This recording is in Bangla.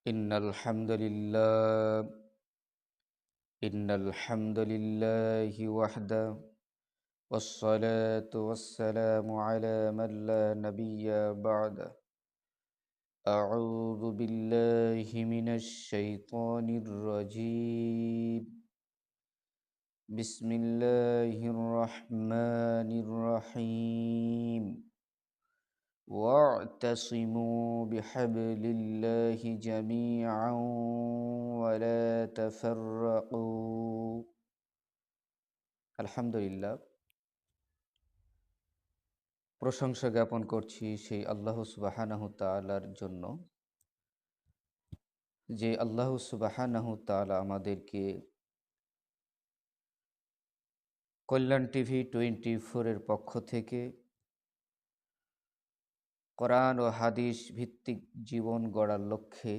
إن الحمد لله إن الحمد لله وحده والصلاة والسلام على من لا نبي بعده أعوذ بالله من الشيطان الرجيم بسم الله الرحمن الرحيم واعتصموا بحبل الله جميعا ولا تفرقوا আলহামদুলিল্লাহ, প্রশংসা জ্ঞাপন করছি সেই আল্লাহ সুবহানাহু তাআলার জন্য, যে আল্লাহ সুবহানাহু তাআলা আমাদেরকে কল্যাণ টিভি 24 এর পক্ষ থেকে কোরআন ও হাদিস ভিত্তিক জীবন গড়ার লক্ষ্যে